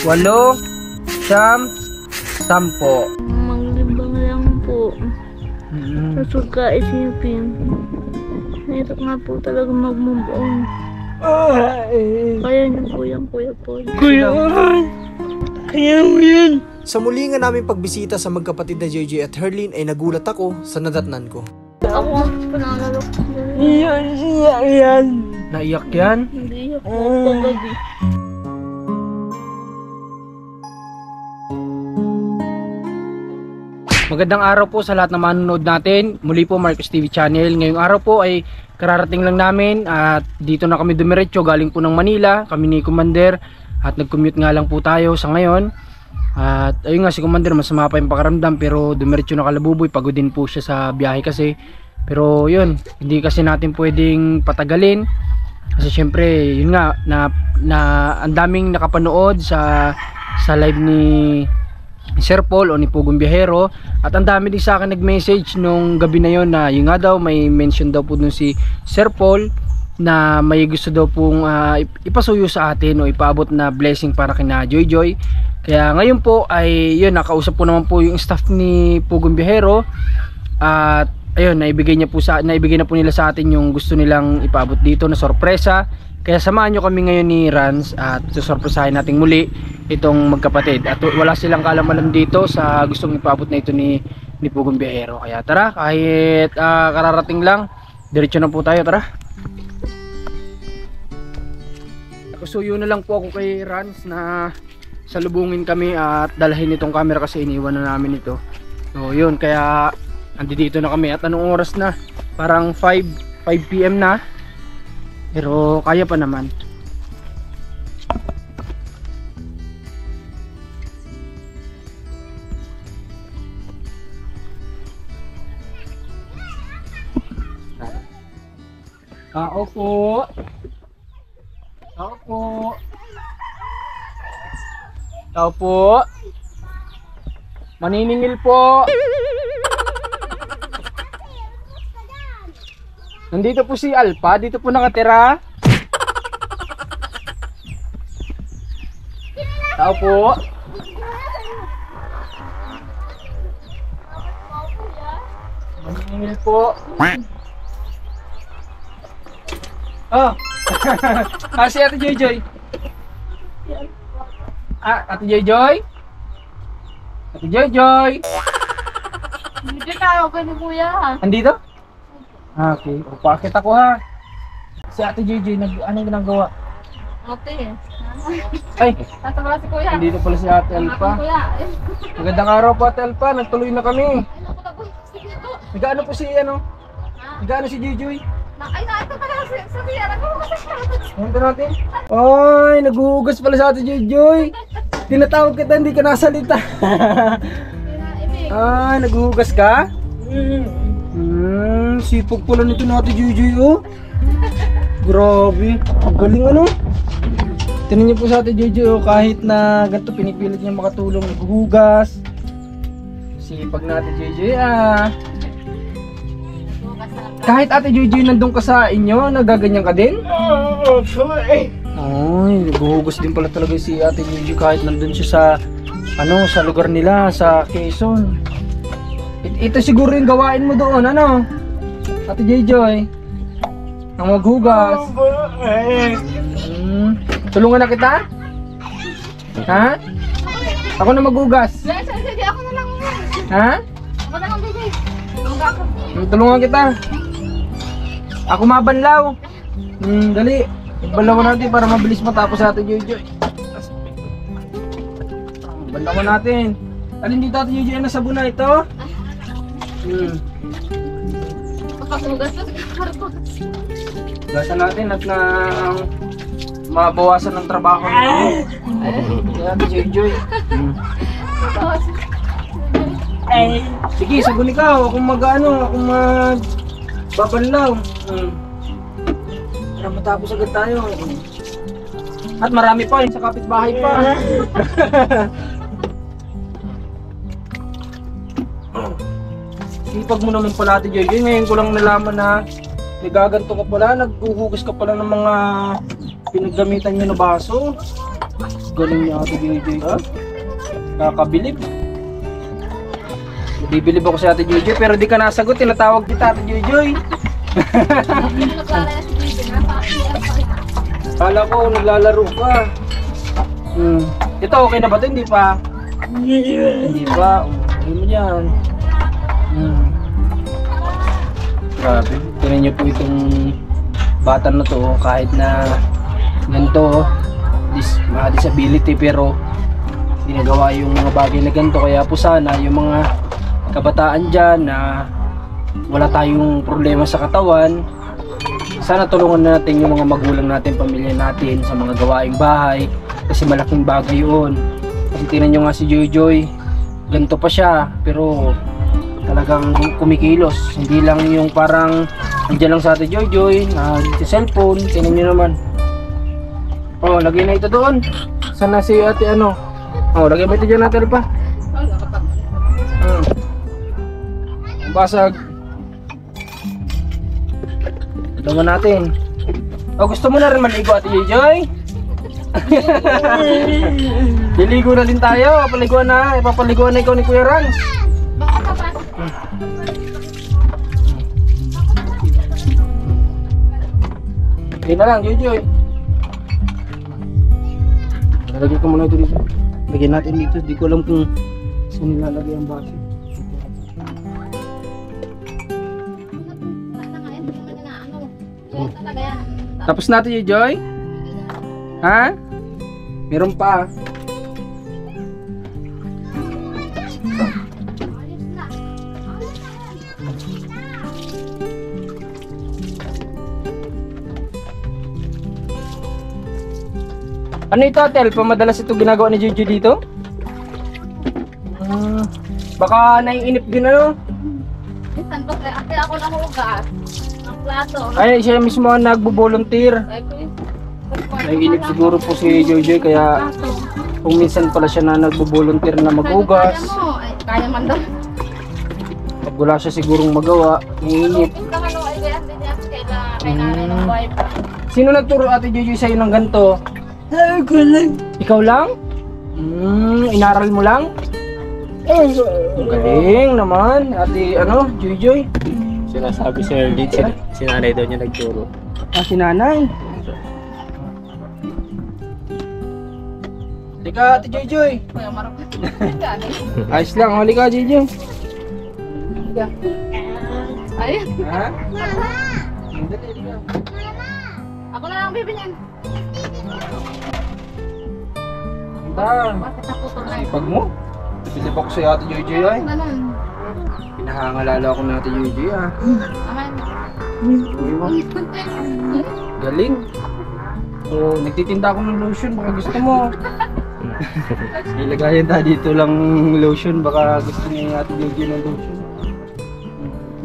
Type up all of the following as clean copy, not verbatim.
8, 9, 10. Maglibang lang po. Sa suga isipin. Hirap nga po talaga mag-move on. Kaya niyo po yan, Kuya Paul. Kuya, kaya mo yan. Sa muli nga namin pagbisita sa magkapatid na JJ at Herlin ay nagulat ako sa nadatnan ko. Ako nga panangalok. Yan. Naiyak yan? Hindi ako paggabi. Magandang araw po sa lahat ng manonood natin. Muli po Marcos TV Channel. Ngayong araw po ay kararating lang namin at dito na kami dumiretso galing po ng Manila. Kami ni Commander at nag-commute nga lang po tayo sa ngayon. At ayun nga si Commander, masama pa yung pakaramdam pero dumiretso na Kalabuboy. Pagod din po siya sa biyahe kasi. Pero yun, hindi kasi natin pwedeng patagalin. Kasi syempre yun nga na ang daming nakapanood sa live ni Sir Paul o ni Pugong Biyahero at ang dami din sa akin nag-message nung gabi na yon na yun nga daw may mention daw po dun si Sir Paul na may gusto daw pong ipasuyo sa atin o ipaabot na blessing para kina Joy Joy. Kaya ngayon po ay yun, nakausap po naman po yung staff ni Pugong Biyahero at ayun, naibigay na po nila sa atin yung gusto nilang ipaabot dito na sorpresa. Kaya samahan nyo kami ngayon ni Rans at susurpresahin natin muli itong magkapatid. At wala silang kaalam-alam dito sa gustong ipaabot na ito ni Pugong Biyahero. Kaya tara, kahit kararating lang, diretso na po tayo, tara. Nakusuyo na lang po ako kay Rans na salubungin kami at dalhin itong camera kasi iniwan na namin ito. So yun, kaya andito na kami at anong oras na? Parang 5 PM na. Pero kaya pa naman. Tao po. Tao po. Tao po. Maniningil po. Nandito po si Alpha, dito po nakatira. Tao po. Maningil po. Oh. Kasi Ate Joy Joy. Ate Joy Joy. Ate Joy Joy. Hindi na ako ni Kuya. Andito? Okay, pakit ako ha. Si Ate JJ, anong ginagawa? Ate. Ay, Tata pala si Kuya. nandito pala si Ate Alpha. Magandang araw po Ate Alpha, nagtuloy na kami. Nagaano po si Nagaano si JJ? Ay, ito pala sa Kuya. Punta natin. Ay, naghuhugas pala si Ate JJ. Tinatawag kita, hindi ka nasalita. Ay, naghuhugas ka? Sipag pala nito natin JJ oh. Grabe, ang galing ano. Tingnan niyo po sa atin JJ oh, kahit na ganito pinipilit niya makatulong naghuhugas. Sipag natin JJ ah. Kahit Ate JJ nandun ka sa inyo, nagaganyan ka din? Ay, naghuhugas din pala talaga si Ate JJ kahit nandun siya sa sa lugar nila sa Quezon. Ito siguro yung gawain mo doon, ano? Ate Joy, ang maghugas. Tulungan na kita? Ha? Ako na maghugas. Sige, ako na lang. Ha? Ako na lang, JJ. Tulungan kita. Ako mabanlaw. Dali. Banlawan natin para mabilis matapos sa Ate Joy. Banlawan natin. Alin dito Ate Joy, nasabon na ito? Gasan natin at na mabawasan ng trabaho nito. Kaya Joy. Sige, sagun ikaw. Akong akong magbabanlaw. Para matapos agad tayo. At marami pa yun sa kapitbahay pa. Sipag mo naman pala Ate Joy. Ngayon ko lang nalaman na nagaganto ka pala, naghuhugas ka pala ng mga pinaggamitan nyo na baso. Galing niya Ate Joy. Ha? Nakakabilib. Bibilib ako sa Ate Joy, pero di ka nasagot. Tinatawag kita Ate Joy. Kala ko naglalaro ka. Ito okay na ba ito? Hindi pa? Hindi pa. Okay mo yan. Grabe. Tingnan niyo po itong bata na to. Kahit na ganito, mga disability, pero ginagawa yung mga bagay na ganito. Kaya po sana yung mga kabataan dyan na wala tayong problema sa katawan, sana tulungan natin yung mga magulang natin, pamilya natin sa mga gawaing bahay, kasi malaking bagay yun. Kasi tingnan nyo nga si Joy, ganito pa siya, pero talagang kumikilos. Hindi lang yung parang nandiyan lang sa Ate Joy na sa cellphone. Tingnan nyo naman. Oh, lagay na ito doon. Sana si ate ano. Oh, lagay mo ito dyan natin pa. Basag. Naman natin. Oh, gusto mo na rin maligo Ate Joy? Liligo na din tayo. Papaliguan na. Ipapaliguan na ikaw ni Kuya Rans. Okay na lang, Joy. Lalagay ko muna ito dito. Lagyan natin dito. Di ko alam kung saan nilalagay ang baso. Tapos natin yung Joy? Ha? Meron pa. Ano ito, Tel? Pamadalas ito ginagawa ni Jojo dito? Baka naiinip din ano? Minsan ba kaya ako nahugas ng plato. Ay, siya mismo ang nagbo-volunteer. Naiinip siguro po si Jojo, kaya kung minsan pala siya na nagbo-volunteer na maghugas. Kaya man daw. Pag wala siya sigurong magawa, naiinip. Sino nagturo Ate Jojo sa'yo ng ganito? Ikaw lang? Inaral mo lang? Galing naman, Ate ano, Joy. Sinasabi si Erlin, si nanay daw niya nagturo. Ah, si nanay. Halika Ate Joy. Ayos lang, halika Joy. Ayun. Ha? Ako na lang bibigyan. Pag mo? Pipilip ako sa Ate Joy ay. Pinahangalala ako na Ate Joy ah. Galing. So, nagtitinda ako ng lotion, baka gusto mo. Ilagayan tayo dito lang lotion, baka gusto niya Ate Joy ng lotion.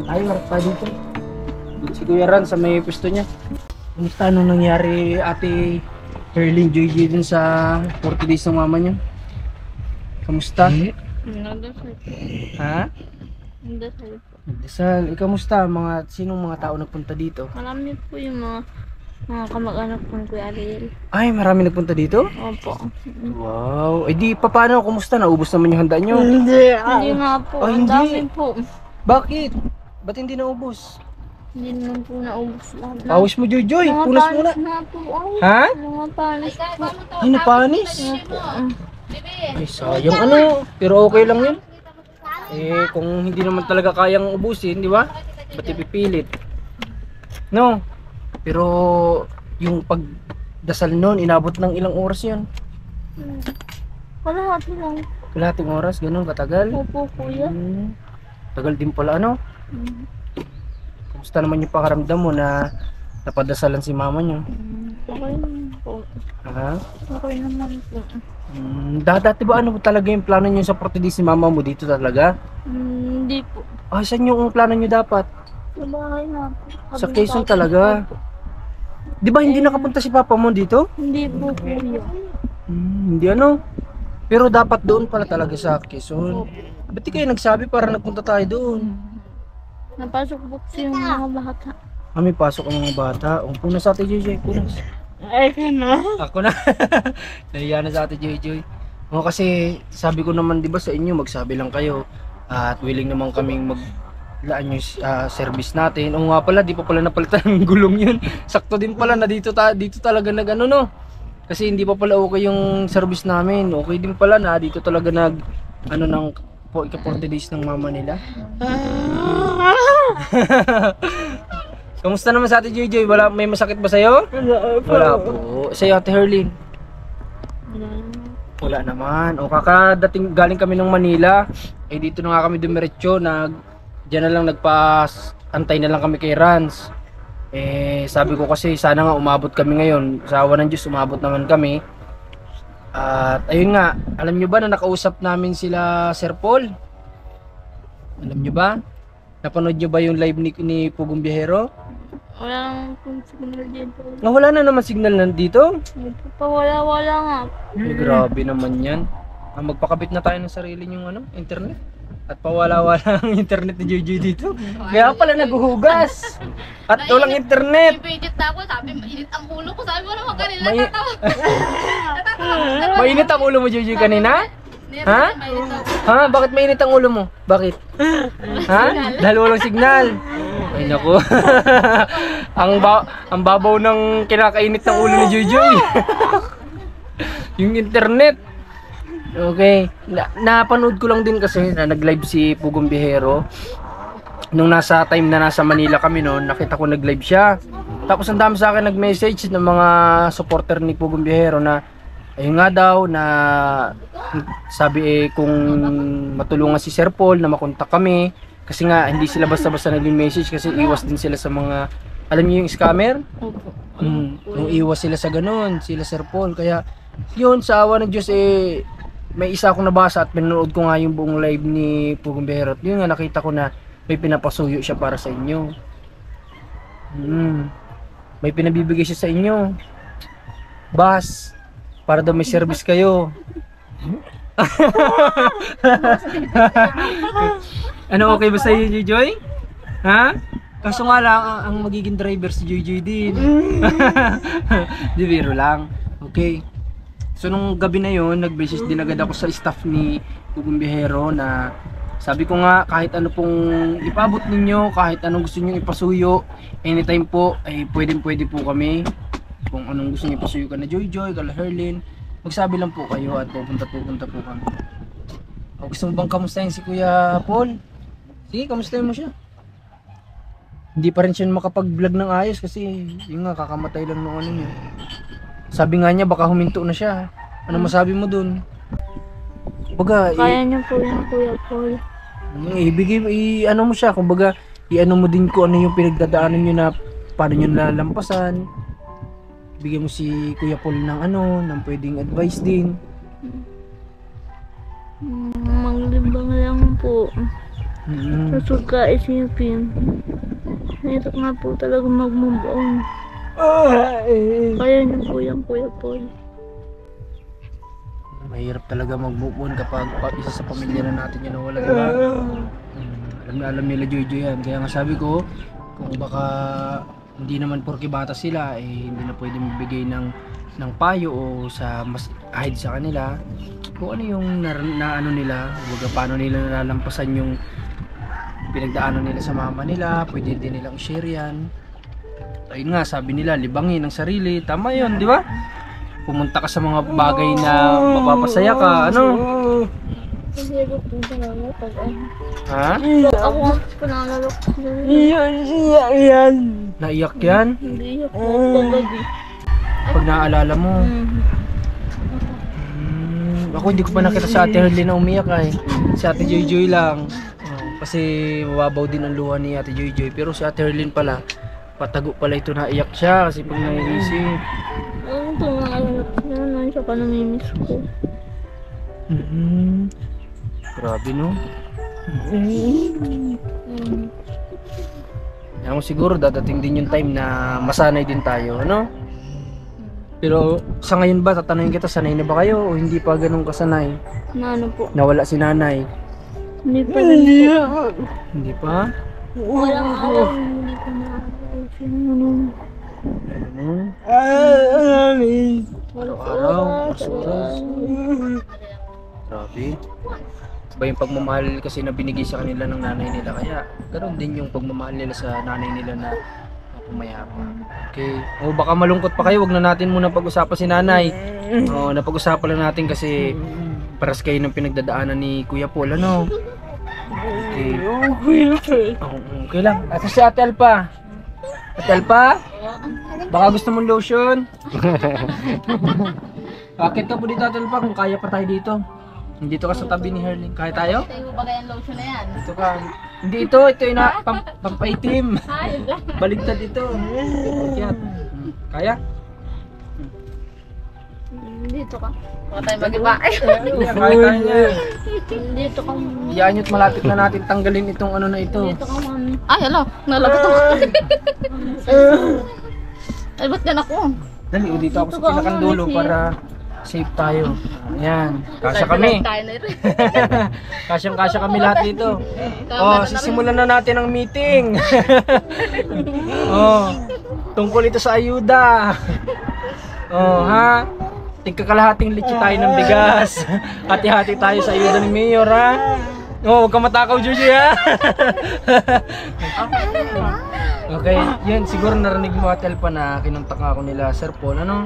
Ay, harap pa dito. Si Kuya Ran sa may pwesto niya. Kumusta anong nangyari Ate Herlin Joy dun sa 40 days ng mama niya? Kamusta? Ha? Nagdasal. Kamusta? Sinong mga tao nagpunta dito? Marami po yung mga kamag-anak po ni Kuya Ariel. Ay, marami nagpunta dito? Opo. Wow. Eh di, paano? Kumusta? Naubos naman yung handa nyo? Hindi nga po. Oh, Ang hindi. dami po. Bakit? Ba't hindi naubos? Hindi naman po naubos lahat. Pawis mo, Joy. Mga Punas panis muna. nga po. Ha? Mga panis po. Ay, napanis. Opo. Ay, sayang ano. Pero okay lang yun. Eh, kung hindi naman talaga kayang ubusin, di ba? Ba't ipipilit? No. Pero, yung pagdasal nun, inabot ng ilang oras yun. Kalahati lang. Kalahating oras, ganun, katagal. Opo, kuya. Tagal din pala, ano? Kumusta naman yung pakaramdam mo na napadasalan si mama nyo? Okay naman po. Ha? Okay naman po. Dati ba ano talaga yung plano nyo sa Portuguese si mama mo dito talaga? Hindi po. Ah, saan yung plano nyo dapat? Sa bahay na po. Sa Quezon talaga? Di ba hindi nakapunta si papa mo dito? Hindi po, kuya. Hindi ano? Pero dapat doon pala talaga sa Quezon. Ba't di kayo nagsabi para nagpunta tayo doon? Napasok po kasi yung mga bata. May pasok ang mga bata. Punas sa atin, JJ. Punas. Ako na. Nahiya na sa Ate Joy. O kasi sabi ko naman 'di ba sa inyo magsabi lang kayo at willing naman kaming maglaan yung service natin. O nga pala, di pa pala napalitan ng gulong 'yun. Sakto din pala na dito talaga nag-ano no. Kasi hindi pa pala okay yung service namin. Okay din pala na dito talaga nag ano ng ika-40 days ng mama nila. Kamusta naman sa Ate Joy? Wala, may masakit ba sa'yo? Wala po. Sa'yo Ate Herlin? Wala naman. O kakadating galing kami ng Manila. Eh dito na nga kami dumiretso. Diyan na lang antay na lang kami kay Rans. Eh sabi ko kasi sana nga umabot kami ngayon. Sa awa ng Diyos umabot naman kami. At ayun nga, alam nyo ba na nakausap namin sila Sir Paul? Alam nyo ba? Napanood nyo ba yung live ni Pugong Biyahero? Wala nang signal dito. Wala na naman signal nandito? Wala nga. Grabe naman yan. Magpakabit na tayo ng sarili yung internet. At pawala-wala ang internet ni Joy dito. Kaya pala naguhugas. At walang internet. Pipidit na ako, sabi mainit ang ulo ko. Sabi mo naman kanila, May- natatawa. Mainit ang ulo mo Joy kanina? Ha? Mainit ako. Ha? Bakit mainit ang ulo mo? Bakit? Ha? Dahil walang signal. Ay naku. ang babaw ng kinakainit ng ulo ni Joy. Yung internet. Okay. Napanood ko lang din kasi na nag-live si Pugong Biyahero. Nung nasa time na nasa Manila kami noon, nakita ko nag-live siya. Tapos ang dami sa akin nag-message ng mga supporter ni Pugong Biyahero na ayun nga daw na sabi kung matulungan si Sir Paul na makontak kami kasi nga hindi sila basta-basta nag-message kasi iwas din sila sa mga alam niyo yung scammer? Yung iwas sila sa ganun, sila Sir Paul. Kaya yun sa awa ng Diyos may isa akong nabasa at pinanood ko nga yung buong live ni Pugong Biyahero. Yun nga nakita ko na may pinapasuyo siya para sa inyo. May pinabibigay siya sa inyo. Bas, para daw may service kayo. Ano okay ba sa iyo, Joy? Ha? Kaso nga lang ang magiging driver si Joy din. Di biro lang. Okay. So nung gabi na yon, nag-message din agad ako sa staff ni Pugong Biyahero na sabi ko nga kahit ano pong ipabot ninyo, kahit anong gusto niyo ipasuyo, anytime po ay pwede po kami. Kung anong gusto niyo ipasuyo ka na Joy, kala Herlin, magsabi lang po kayo at pupunta po kami. O gusto mo bang kamustahin si Kuya Paul? Sige, kamustahin mo siya. Hindi pa rin siya makapag-vlog ng ayos kasi yun nga kakamatay lang nung ano niya. Sabi nga niya baka huminto na siya. Ano masabi mo dun? Kumbaga, Kaya niyo po yan, Kuya Paul. ano mo siya, kumbaga, i-ano mo din ko ano yung pinagdadaanan niyo na paano niyo nalampasan. Bigyan mo si Kuya Paul ng pwedeng advice din. Maglibang lang po. Sa suga isipin. Hirap nga po talaga mag-move on. Kaya niyo po yan, Kuya Paul. Mahirap talaga mag-move on kapag isa sa pamilya na natin yun nawala, diba? Alam nila Joy yan. Kaya nga sabi ko, kung baka hindi naman porke bata sila, hindi na pwede magbigay ng payo o sa mas ahead sa kanila. Kung ano yung na ano nila, huwag paano nila nalalampasan yung pinagdaanan nila sa mama nila, pwede din nilang share yan. Ayun nga, sabi nila, libangin ang sarili. Tama yun, di ba? Pumunta ka sa mga bagay na mapapasaya ka, ano? Kasi ako po talaga pag Ha? ako nga po nangalok. Naiyak yan? Hindi ako pagabi. Pag naaalala mo. Ako hindi ko pa nakita sa Ate Herlin na umiyak Si Ate Joy lang. Kasi mababaw din ang luha ni Ate Joy. Pero si Ate Herlin pala, patago pala ito na iyak siya kasi pag naiisip. Ano po nangalok na siya ka namimiss ko. Grabe no? Kaya siguro dadating din yung time na masanay din tayo, ano? Pero sa ngayon ba, tatanungin kita, sanay na ba kayo o hindi pa ganun kasanay? Na ano po? Nawala si nanay? Hindi pa rin po. Hindi pa? Walang alam. Hindi pa na-alam. Araw-araw, oras. Grabe. Iba yung pagmamahal kasi na binigay sa kanila ng nanay nila. Kaya ganoon din yung pagmamahal nila sa nanay nila na pumayapa. Okay. O baka malungkot pa kayo, wag na natin muna pag-usapan si nanay. O, napag-usapan lang natin kasi paras kayo ng pinagdadaanan ni Kuya Paul, ano? Okay. Okay lang. At si Ate Alpa. Ate Alpa? Baka gusto mong lotion? Bakit ka po dito, Ate Alpa, kung kaya pa tayo dito? Dito ka sa tabi ni Herling. Kaya tayo? Sa'yo ba kaya yung lotion na yan? Dito ka. Hindi ito. Ito yung pampaitim. Baligtad ito. Pakyat. Kaya? Dito ka. Baka tayo mag-iba. Kaya tayo niya. Dito ka. Iyaan nyo't malapit na natin tanggalin itong ano na ito. Dito ka, mami. Ay, hello. Nalagot ako. Ay, ba't yan ako? Dali, o dito ako sa pinakandulo para safe tayo. Ayan. Kasya kami. Tayo na rin. Kasyang-kasya kami lahat dito. Oh, sisimulan na natin ang meeting. Oh, tungkol ito sa ayuda. Oh, ha? Tigkakalahating litsi tayo ng bigas. Hati-hati tayo sa ayuda ni Mayor, ha? Oh, huwag ka matakaw, Juju, ha? Okay, yun, siguro narinig mo, Ate Alpa, na kinontak ako nila, Sir Paul, ano?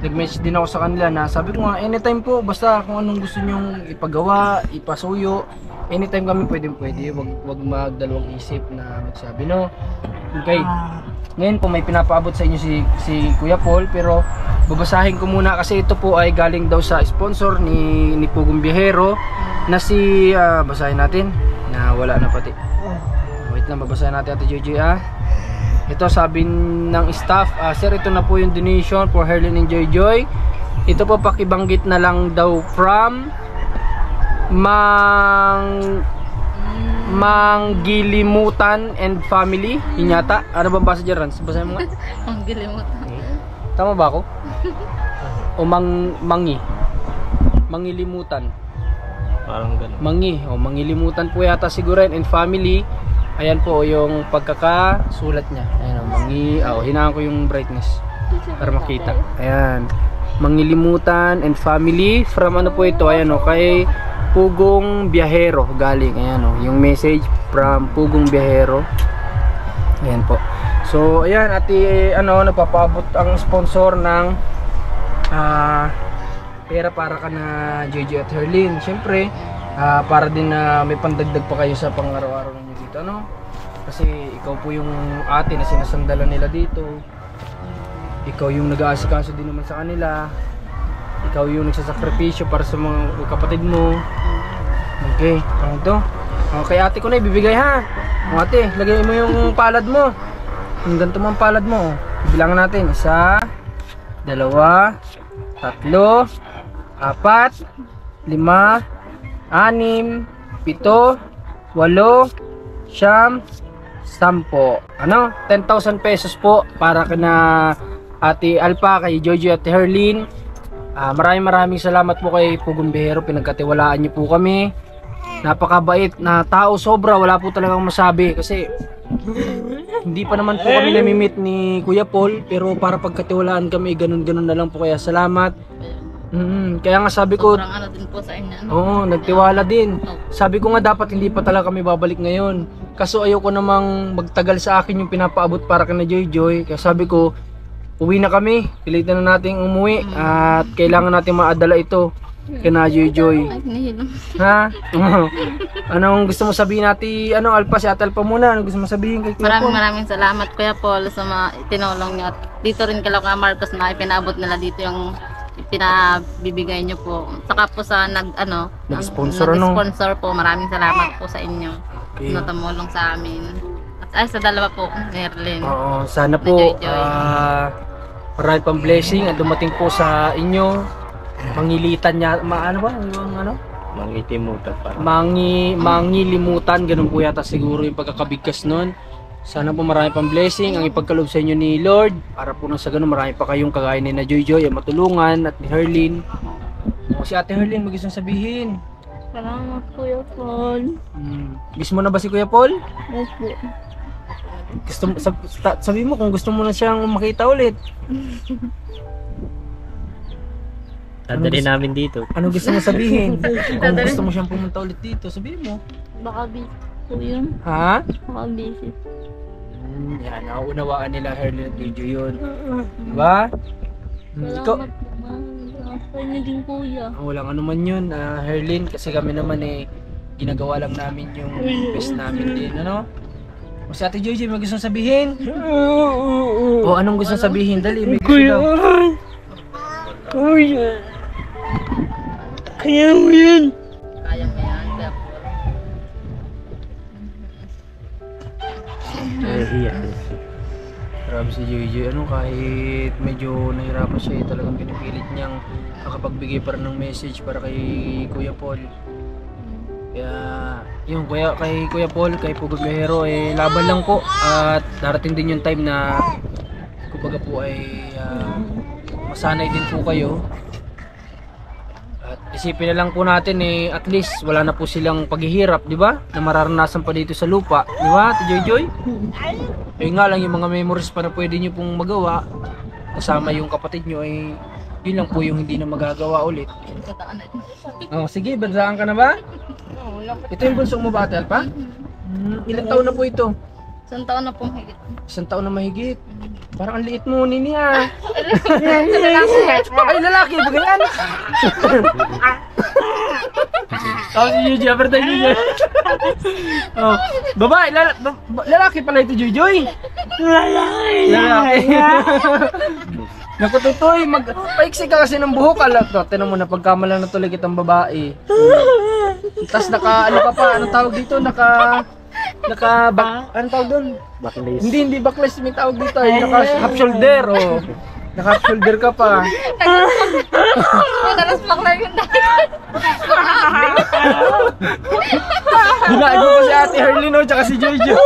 Nag-message din ako sa kanila na sabi ko nga, anytime po, basta kung anong gusto nyong ipagawa, ipasuyo, anytime kami pwede, wag magdalawang isip na magsabi, no? Okay, ngayon po may pinapaabot sa inyo si Kuya Paul, pero babasahin ko muna kasi ito po ay galing daw sa sponsor ni Pugong Biyahero na si, basahin natin, na wala na pati. Wait lang, babasahin natin, Ate Joy, Ito sabi ng staff, sir, ito na po yung donation for Herlin and Joy. Ito po pakibanggit na lang daw from Manggilimutan and family. Yun yata. Ano ba basa dyan, Rans? Basahin mo nga. Manggilimutan. Tama ba ako? O Mangilimutan. Parang gano'n. Mangilimutan po yata siguro yan and family. Ayan po yung pagkakasulat niya. Ayan, hinaan ko yung brightness para makita. Ayan. Mangilimutan and family. From ano po ito? Ayan o, kay Pugong Biyahero galing. Ayan o, yung message from Pugong Biyahero. Ayan po. So, ayan, nagpapaabot ang sponsor ng pera para ka na JJ at Herlin. Siyempre, para din na may pandagdag pa kayo sa pang-araw-araw ninyo dito, ano? Kasi ikaw po yung ate na sinasandalan nila dito. Ikaw yung nag-aasikaso din naman sa kanila. Ikaw yung nagsasakripisyo para sa mga kapatid mo. Okay, ano to? Okay, ate ko na ibibigay, ha? O ate, lagay mo yung palad mo. Yung ganito mo ang palad mo. Bilangan natin. 1, 2, 3, 4, 5, 6, 7, 8, 9, 10, 10,000 pesos po para kina Ate Alpa, kay Jojo at Herlin. Maraming salamat po kay Pugong Biyahero, pinagkatiwalaan niyo po kami. Napakabait na tao, sobra, wala po talagang masabi kasi hindi pa naman po kami nami-meet ni Kuya Paul, pero para pagkatiwalaan kami, ganun-ganun na lang po, kaya salamat. Kaya nga sabi ko, Sobrang ano din po sa inyo. Ano? oo, nagtiwala din. Sabi ko nga dapat hindi pa talaga kami babalik ngayon. Kaso ayoko namang magtagal sa akin yung pinapaabot para kay na Joy. Kaya sabi ko, uwi na kami. Pilitan na nating umuwi at kailangan natin maadala ito kay na Joy. Ay, hinihilom. Ha? Anong gusto mo sabihin natin? Alpa, si Ate Alpa muna. Anong gusto mo sabihin kay Kuya Paul? Maraming salamat Kuya Paul sa mga tinulong niyo. At dito rin kay Marcos na ipinaabot nila dito yung pinabibigay niyo po. Saka po sa nag-sponsor po. Maraming salamat po sa inyo. Okay. Na tumulong sa amin. At sa dalawa po, Herlin. Oo, sana po marami pang blessing at dumating po sa inyo. Mangilitan niya, Mangilimutan parang. Mangilimutan, ganun po yata siguro yung pagkakabigkas nun. Sana po marami pang blessing ang ipagkaloob sa inyo ni Lord para po nang sa ganun marami pa kayong kagaya ni na Joy ang matulungan at ni Herlin. O si Ate Herlin, mag-isang sabihin. Salamat, Kuya Paul. Miss mo na ba si Kuya Paul? Opo. Gusto mo, sabi mo kung gusto mo na siyang makita ulit. Dadali namin dito. Ano gusto mo sabihin? Kung gusto mo siyang pumunta ulit dito, sabihin mo. Baka busy po yun. Ha? Baka busy. Yan, nauunawaan nila Herlin at Jojo yun. Diba? Ikaw, Salamat po. Salamat po niyo din kuya. walang ano man yun, Herlin, kasi kami naman ginagawa lang namin yung best namin din, ano? O si Ate Jojo, may gustong sabihin? O anong gustong sabihin? Dali, may gusto daw. Kuya. Kaya mo yan. Kaya mo yan, Kuya Paul. Grabe si Jojo, ano, kahit medyo nahirapan siya, talagang pinipilit niyang nakapagbigay pa rin ng message para kay Kuya Paul. Kaya yung kay Kuya Paul, kay Pugo Bihero, laban lang po at darating din yung time na kumbaga po ay masanay din po kayo. At isipin na lang po natin at least wala na po silang paghihirap, di ba? Na mararanasan pa dito sa lupa, di ba, Ate Joy? Nga lang yung mga memories pa na pwede nyo pong magawa kasama yung kapatid nyo yun lang po yung hindi na magagawa ulit. Oh, sige, bandaan ka na ba? Ito yung bunsong mo ba, Ate Alpa? Ilang taon na po ito? Isang taon na pong higit. Isang taon na mahigit. Parang ang liit mo, Nini ah. Lalaki. Ay, lalaki, bagayan. Oh, si Jojo, apertay Jojo. Oh, babae, lalaki pala ito, Jojoy. Lalaki. Nakututoy, paiksi ka kasi ng buhok. Tinan mo na pagkamalang na tuloy kitang babae. Tapos ano ka pa, anong tawag dito? Anong tawag doon? Backlist. Hindi backlist, may tawag dito. Naka half shoulder, oh. Naka half shoulder ka pa. Madalas bakla yun dahil. Ginaib mo si Ate Herlin, oh, tsaka si Jojo.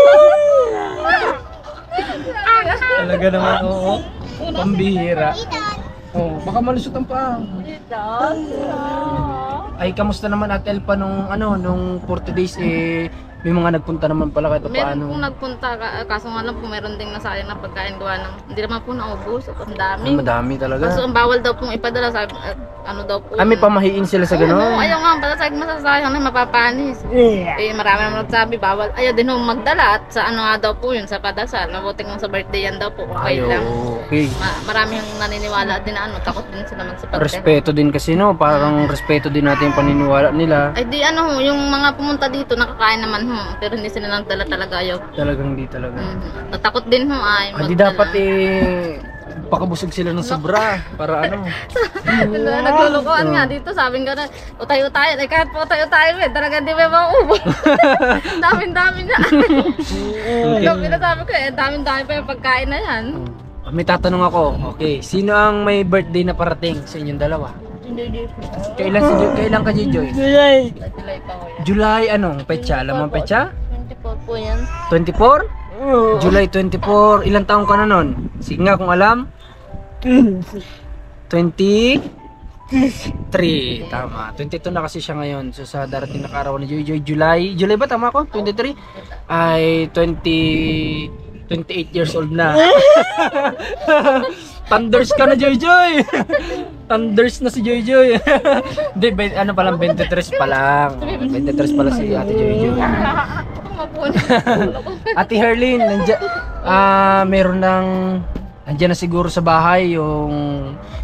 Talaga naman, oo. Pambihira. Oh, baka malusot ang paa. Ay, kamusta naman Ate Elpa nung 40 days may mga nagpunta naman pala kahit Meron paano. pong nagpunta, kaso nga lang po meron ding nasayang na pagkain gawa ng, hindi naman po naubos, at ang dami. Ay, madami talaga. Kaso ang bawal daw pong ipadala, sabi, ano daw po. May pamahiin sila sa gano'n. Oo, ayaw nga, basta sabi masasayang na mapapanis. Marami naman nagsabi, bawal. Ayaw din ho magdala at sa ano nga daw po yun, sa padasal. Mabuti kung sa birthday yan daw po, okay lang. Okay. Marami yung naniniwala din na takot din sila magsipag. Respeto din kasi, no? Parang respeto din natin yung paniniwala nila. Ay di yung mga pumunta dito, nakakain naman pero hindi sila nagdala talaga, ayaw. Talagang hindi talaga. Natakot din ay Hindi magdala. dapat pakabusog sila ng sobra para ano. Naglulukuan nga dito, sabing gano'n, utay-utay, kahit po utay-utay, talaga di ba maubo. Dami-dami na. Sabi ko, dami-dami pa yung pagkain na yan. May tatanong ako, okay, sino ang may birthday na parating sa inyong dalawa? Kailan ka, Joy? July pa ko yan. July, anong petsa? Alam mo ang petsa? 24 po yan. 24? July 24. Ilang taong ka na nun? Sige nga kung alam. 23. Tama. 22 na kasi siya ngayon. So sa darating na araw ni Joy, July ba? Tama ko? 23? Ay 28 years old na. Thunders ka na, Joy! Thunders na si Joy. Hindi, ano pa lang, 23 pa lang. 23 pala si Ate Joy. Ate Herlin, nandiyan na siguro sa bahay yung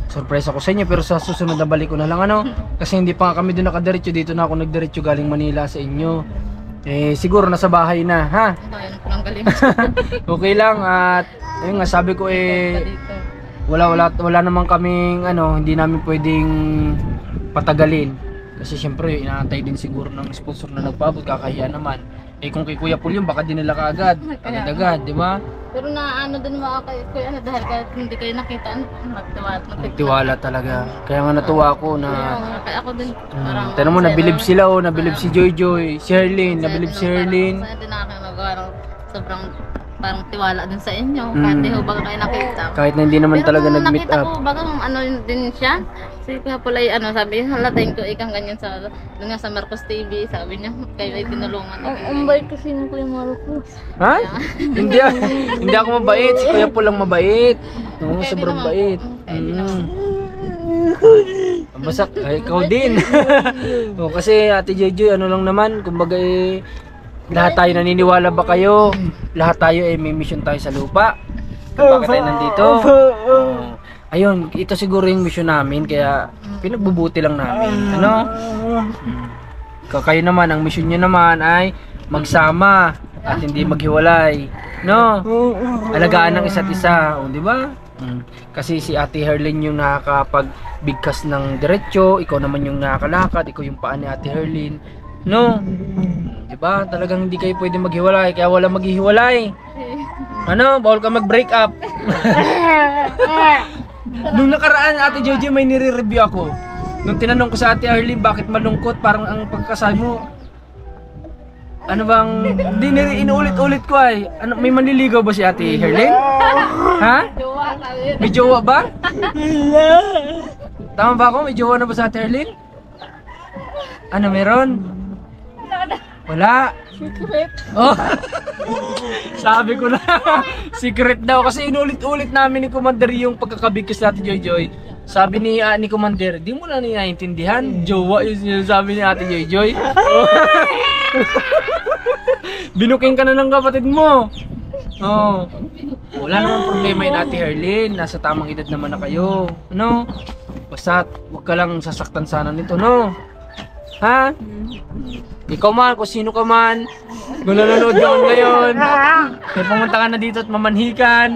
surprise ako sa inyo, pero sa susunod na balik ko na lang kasi hindi pa kami doon nakadiretso, dito na ako nagdiretso galing Manila sa inyo. Siguro nasa bahay na, ha? Okay lang, at ayun nga, sabi ko wala naman kaming hindi namin pwedeng patagalin kasi syempre inaantay din siguro ng sponsor na nagpaabot, kakahiya naman. Kung kay Kuya Paul yun, baka dinala ka agad, di ba? Pero din mga kuya dahil kahit hindi kayo nakita, nagtiwala talaga. Kaya nga natuwa ako na kaya ako din parang tignan mo, nabilib sila, nabilib si Joy, si Herlin, nabilib si Herlin. Hindi na ako nagawa, sobrang parang tiwala din sa inyo. Kahit di ho baga kayo nakita. Kahit na hindi naman Pero talaga kung nag-meet nakita up. ko baga ano din siya. Si Kuya Pulay, sabi, halatain ko ikang ganyan sa, doon nga sa Marcos TV, sabi niya, kayo ay tinulungan. Ang bait kasi ng Kuya Marcos. Ha? hindi, hindi ako mabait. Si Kuya po lang mabait. Oo, Kaya di sobrang naman bait. po. Kaya di naman. Masak, ay, ikaw din. O, kasi Ate Joy, ano lang naman, kumbaga lahat tayo naniniwala ba kayo? Lahat tayo may mission tayo sa lupa. Bakit tayo nandito? Ayun, ito siguro yung mission namin, kaya pinagbubuti lang namin. Ano? Kayo naman, ang mission nyo naman ay magsama at hindi maghiwalay. No? Alagaan ng isa't isa, o, di ba? Kasi si Ate Herlin yung nakakapagbigkas ng diretsyo, ikaw naman yung nakakalakad, ikaw yung paa ni Ate Herlin. No? Di ba? Talagang hindi kayo pwede maghiwalay, kaya wala maghihiwalay. Ano? Bawal ka mag-break up. Nung nakaraan, Ate Jojo, may nire-review ako. Nung tinanong ko sa Ate Herlin, bakit malungkot? Parang ang pagkasal mo, ano bang, hindi inuulit-ulit ko ay. Ano, may manliligaw ba si Ate Herlin? Ha? Jowa, sabi. May jowa ba? Tama ba ako? May jowa na ba sa Ate Herlin? Ano meron? Wala. Secret. Oh. Sabi ko na. Secret daw kasi inulit-ulit namin ni Commander yung pagkakabigkas natin Joy Joy. Sabi ni Commander, di mo na naiintindihan. Jowa yung sinasabi ni Ate Joy Joy. Binuking ka na ng kapatid mo. Oh. Wala namang problema yun Ate Herlin. Nasa tamang edad naman na kayo. Ano? Basta wag ka lang sasaktan sana nito, no? Ha? Ikaw man, kung sino ka man, kung nanonood ka ngayon, may pumunta ka na dito at mamanhikan.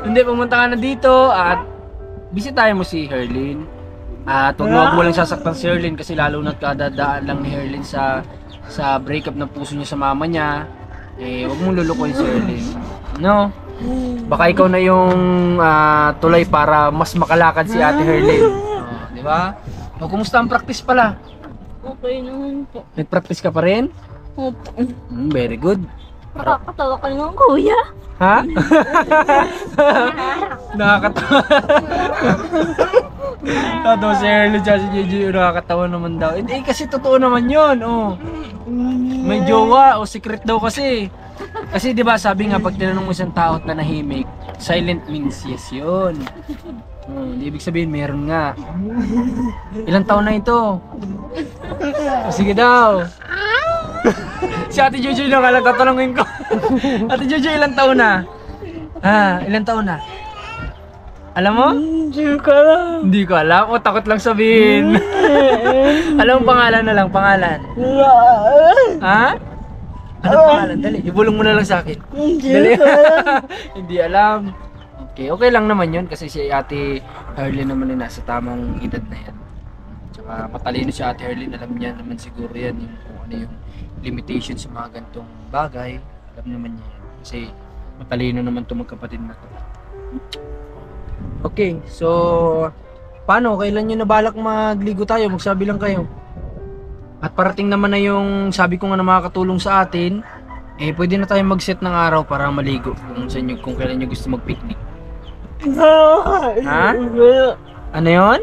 Hindi, pumunta ka na dito at bisitahin mo si Herlin. At huwag mo lang sasaktan si Herlin kasi lalo na't kadadaan lang ni Herlin sa breakup ng puso niya sa mama niya. Eh, huwag mong lulukuhin si Herlin. No? Baka ikaw na yung tulay para mas makalakad si Ate Herlin. Oh, di ba? O, kumusta ang practice pala? Okay naman po. Nag-practice ka pa rin? Opo. Very good. Nakakatawa ka naman, Kuya. Ha? Nakakatawa. Totoo si Herlin at si Gigi, nakakatawa naman daw. Eh kasi totoo naman yun. Oh. May jowa o secret daw kasi. Kasi 'di ba sabi nga pag tinanong mo isang tao at nanahimik, silent means yes 'yun. Ibig sabihin meron nga. Ilang taon na ito? Sige daw. Si Ate Jojo lang alam tatanungin ko. Ate Jojo ilang taon na? Ilang taon na? Alam mo? Hindi ko alam. O takot lang sabihin. Alam mo pangalan na lang, pangalan. Ha? Ano pangalan? Dali, ibulong mo na lang sa akin. Dali. Hindi alam. Okay lang naman yun kasi si Ate Herlin naman ay nasa tamang edad na yan. Tsaka matalino si Ate Herlin, alam niya naman siguro yan yung kung ano yung limitation sa mga gantong bagay. Alam naman niya yan kasi matalino naman itong magkapatid na to. Okay, so paano? Kailan nyo na balak magligo tayo? Magsabi lang kayo. At parating naman na yung sabi ko nga na makakatulong sa atin, eh pwede na tayo mag-set ng araw para maligo kung kailan nyo gusto mag-picnic. Ha? Ano yun?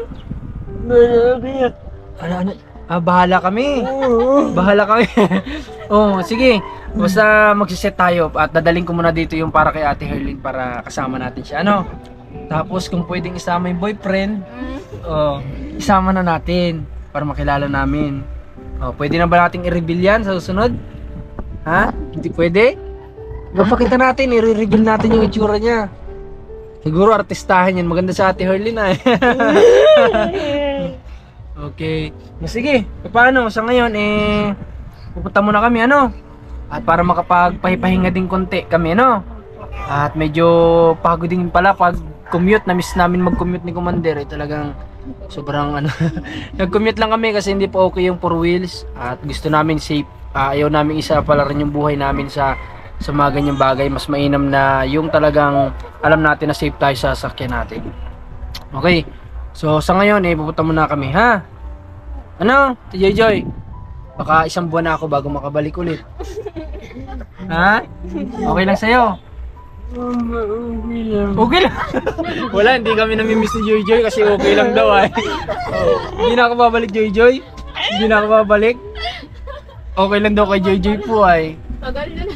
Ano? Bahala kami. Bahala kami. Oh, sige. Basta magsiset tayo at dadaling ko muna dito yung para kay Ate Herlin para kasama natin siya. Ano? Tapos kung pwedeng isama yung boyfriend, isama na natin para makilala namin. Pwede na ba nating i-reveal yan sa susunod? Ha? Hindi pwede? Papakita natin, i-reveal natin yung itsura niya. Siguro artistahan yan. Maganda sa Ate Herlin ay. Okay. Sige, paano? Sa ngayon, pupunta muna kami, ano? At para makapagpahipahinga din konti kami, ano? At medyo pagod din pala pag commute. Na-miss namin mag-commute ni Commander. Talagang sobrang ano. Nag-commute lang kami kasi hindi pa okay yung 4 wheels. At gusto namin safe. Ayaw namin isa pala rin yung buhay namin sa mga ganyang bagay. Mas mainam na yung talagang alam natin na safe tayo sa sasakyan natin. Okay. So sa ngayon pupunta muna kami, ha? Ano? Joy Joy. Baka isang buwan na ako bago makabalik ulit. Ha? Okay lang sa'yo? Okay lang. Wala, hindi kami namimiss ni Joy Joy kasi okay lang daw ay. Hindi na ako babalik Joy Joy. Hindi na ako babalik. Okay lang daw kay Joy Joy po ay.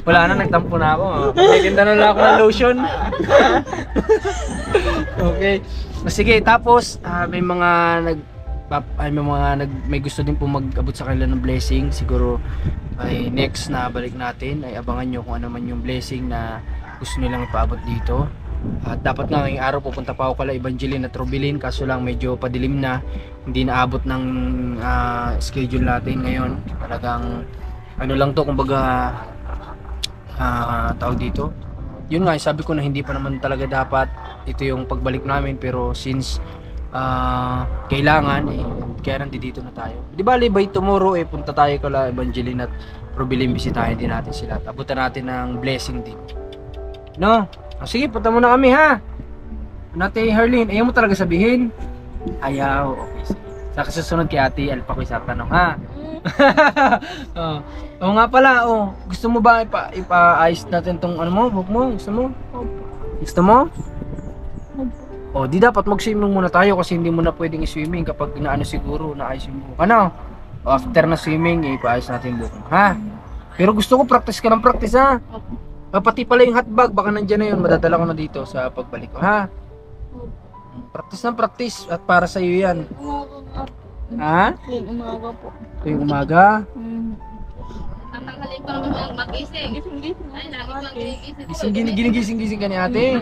Wala na, nagtampo na ako. Maganda na lang ako ng lotion. Okay. Sige, tapos may gusto din po mag-abot sa kanila ng blessing. Siguro ay next na balik natin ay abangan nyo kung ano man yung blessing na gusto nilang ipaabot dito. At dapat nga ngayong araw pupunta pa ako kala Evangeline at Robilin, kaso lang medyo padilim na, hindi naabot ng schedule natin ngayon. Talagang ano lang to, kumbaga tawag dito. Yun nga, sabi ko na hindi pa naman talaga dapat ito yung pagbalik namin, pero since kailangan kaya nandito na tayo. Di ba by tomorrow punta tayo kala Evangeline at Robilin, bisitahin din natin sila at abutan natin ng blessing din. No? Sige, punta muna kami ha. Ate Herlin, ayaw mo talaga sabihin? Ayaw, okay. Sige. Sa kasusunod kay Ate Alpa ko isatanong ha. Oo nga pala, gusto mo ba ipa-ice natin tong ano mo, buhok mo? Gusto mo? Gusto mo? Di dapat mag-swimming muna tayo kasi hindi mo na pwedeng i-swimming kapag inaano siguro na-ice yung buhok. Ano? After na swimming, ipa-ice natin yung buhok mo, ha? Pero gusto ko practice ka ng practice ha. Pati pala yung hotbag, baka nandyan na yun, madadala ko na dito sa pagbalik ko, ha? Practice ng practice at para sa iyo yan. Ha? Tuwing umaga po. Tuwing umaga? Tatanghalin pa naman ang magising. Ay, lagi magising. Ginigising ka ni ate.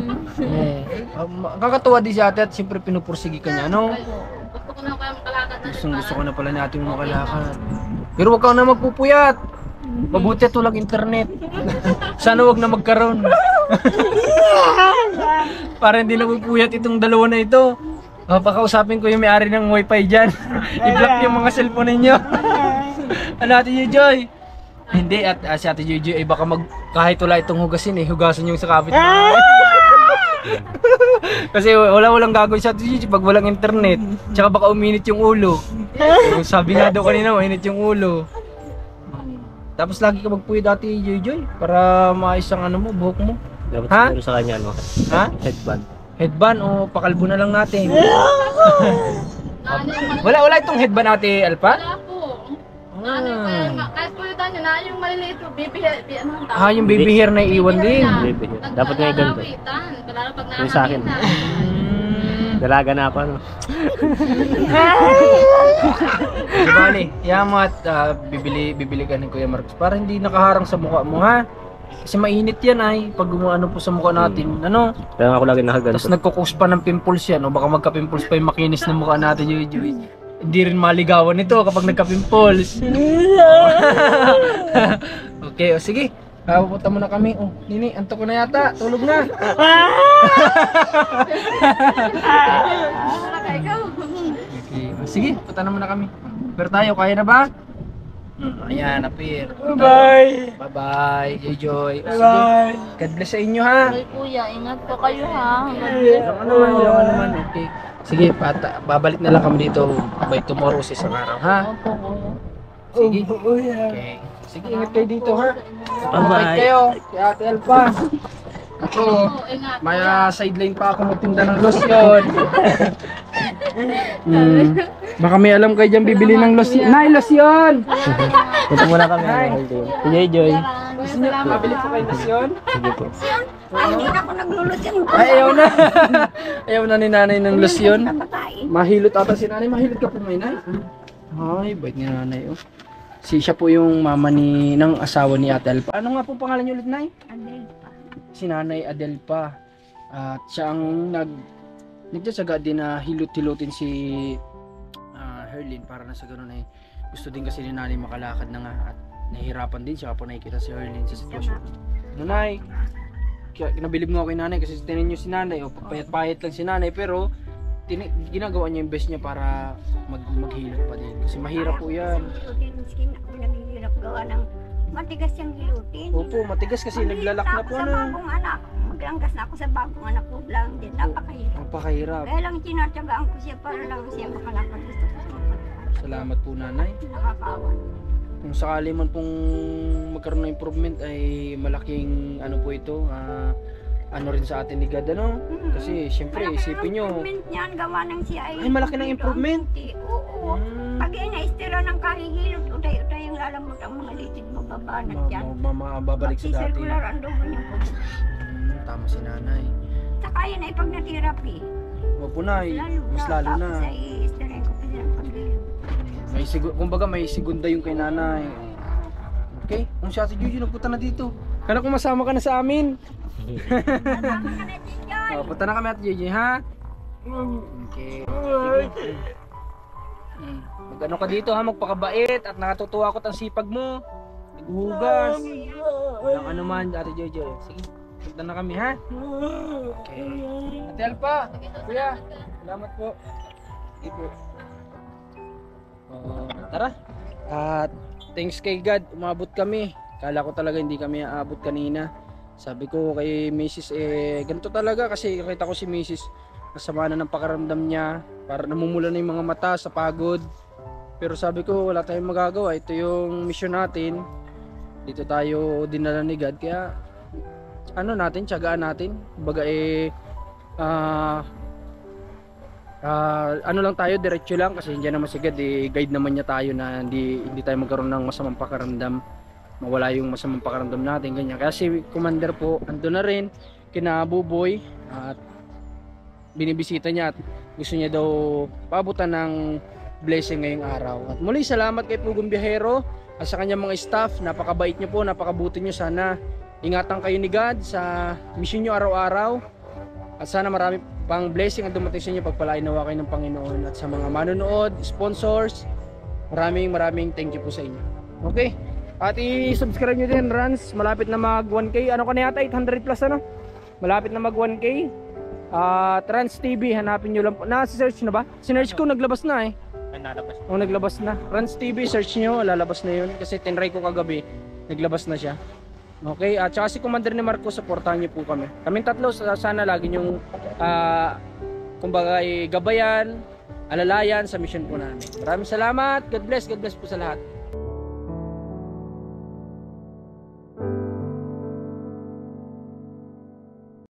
Kakatuwa din si ate at siyempre pinupursigi ka niya, no? Gusto ko na kaya makalakad na siya. Gusto ko na pala ni ate mo makalakad. Pero wag ka na magpupuyat. Mabuti at walang internet. Sana wag na magkaroon. Para hindi na pupuyat itong dalawa na ito. Pakausapin ko yung may-ari ng wifi dyan. I-block yung mga cellphone ninyo. Ano Ate Joy? Hindi, at si Ate Joy ay baka kahit wala itong hugasin hugasan yung sa kapit. Kasi walang gagawin sa Ate Joy pag walang internet. Tsaka baka uminit yung ulo. Sabi nga daw kanina, uminit yung ulo. Tapos lagi ka magpuyod Ate Joy para maayos ang ano mo, buhok mo. Dapat Ha? siguro sa kanya, ano? Ha? Headband. Headband o pakalbo na lang natin. Wala itong headband Ate Alpa? Wala po. Kahit po yun na yung maliliit po, Yung baby hair na iwan din. Baby hair. Dapat nga ganito. Lalo pag Yung sa akin. Dalaga na ako, ano? Bali, yan mo at bibili ka ni Kuya Marcos para hindi nakaharang sa mukha mo ha. Kasi mainit yan ay pag umuano po sa mukha natin. Ano? Kaya ako lagi nakaganto. Tapos nagkukus pa ng pimples yan. O baka magka-pimples pa yung makinis ng mukha natin. Hindi rin maligawan ito kapag nagka-pimples. Okay, sige. Pupunta muna kami. Nini, antok ko na yata. Tulog na. Okay. Sige, punta na muna kami. Pero tayo, kaya na ba? Ayan, apir. Bye! Bye-bye, Joy. Bye-bye. God bless sa inyo ha. Ay kuya, ingat po kayo ha. Walang naman. Okay. Sige, babalik na lang kami dito by tomorrow sa isang araw ha. Opo kuya. Sige. Okay. Sige, ingat kayo dito ha. Bye-bye. Bye kayo. Kay Ate Alpa. Ako, may sideline pa ako magtinda ng lotion. Baka may alam kayo dyan bibili ng lotion. Nay, lotion! Punta muna kami. Joy Joy. Gusto nyo mabili po kayo lotion? Sige po. Ay, ayaw na. Ayaw na ni nanay ng lotion. Mahilot ata si nanay. Mahilot ka po may nay. Ay, bait ni nanay. Siya po yung mama ng asawa ni Ate Alpa. Ano nga po pangalan niyo ulit, nay? Si Nanay Adelpa. At siya ang nagtsaga din na hilot-hilutin si Herlin para na sa ganun ay gusto din kasi ni nanay makalakad na nga at nahihirapan din siya kapag nakikita si Herlin sa sitwasyon. Nanay, kaya kinabilib mo ako kay nanay kasi tinin nyo si nanay papayat-payat lang si nanay pero ginagawa niya yung best niya para maghilot pa din kasi mahirap po yan. Matigas yung hilutin. Opo, matigas kasi naglalak na po sa na. bagong anak. Maglanggas na ako sa bagong anak ko lang din. Napakahirap. Napakahirap. Kaya lang tinatyagaan ko siya para lang siya makalakad. Gusto ko siya makalakad. Salamat po nanay. Nakakaawan. Kung sakali man pong magkaroon ng improvement ay malaking ano po ito, ano rin sa atin ni God, ano? Kasi syempre isipin nyo, improvement niyan, gawa ng siya ay malaki ng improvement. Oo. Pag ina-estira ng kahihilot, utay-utay yung lalamot ang mga litid mababanat yan. Babalik sa dati. Circular ang dugo niya po. Tama si nanay. Saka yan ay pag na-therapy. Wag po na, mas lalo na. Tapos ay i-estirain ko pa siya ang paghilot. Kumbaga may segunda yung kay nanay. Okay? Kung siya si Juju, nagpunta na dito. Kala kung masama ka na sa amin. Kasama ka na din yan. Punta na kami at Juju, ha? Okay. Mag-ano ka dito, ha? Magpakabait at nakatutuwa ko ang sipag mo. Naghuhugas. Walang ano man, Ate Jojo. Sige, punta na kami, ha? Okay. Ate Alpa, kuya, salamat po. Sige po. Tara. At thanks kay God, umabot kami. Kala ko talaga hindi kami aabot kanina. Sabi ko kay Mrs. Ganito talaga kasi nakita ko si Mrs. Nasama na ng pakaramdam niya. Para namumula na yung mga mata sa pagod. Pero sabi ko wala tayong magagawa. Ito yung mission natin. Dito tayo dinala ni God. Kaya ano natin, tiyagaan natin. Kumbaga ano lang tayo, diretso lang kasi hindi naman si God, guide naman niya tayo na hindi tayo magkaroon ng masamang pakaramdam, mawala yung masamang pakaramdam natin, ganyan. Kaya si Commander po ando na rin kina Buboy at binibisita niya at gusto niya daw paabutan ng blessing ngayong araw. At muli salamat kay Pugong Biyahero at sa kanyang mga staff, napakabait niyo po, napakabuti niyo. Sana ingatan kayo ni God sa mission niyo araw-araw at sana marami pang blessing ang dumating sa inyo, pagpalain nawa kayo ng Panginoon. At sa mga manonood, sponsors, maraming thank you po sa inyo. Okay? At i-subscribe nyo din, Rans. Malapit na mag 1K. Ano ka na yata? 800 plus ano? Malapit na mag 1K. Rans TV, hanapin nyo lang po. Nasi-search na ba? Sinearch ko, naglabas na eh. Ay, nalabas. Naglabas na. Rans TV, search nyo, lalabas na yun. Kasi tinry ko kagabi, naglabas na siya. Okay, at saka si Commander ni Marco, supportahan niyo po kami. Kaming tatlo, sana lagi niyong kumbaga gabayan, alalayan sa mission po namin. Maraming salamat. God bless po sa lahat.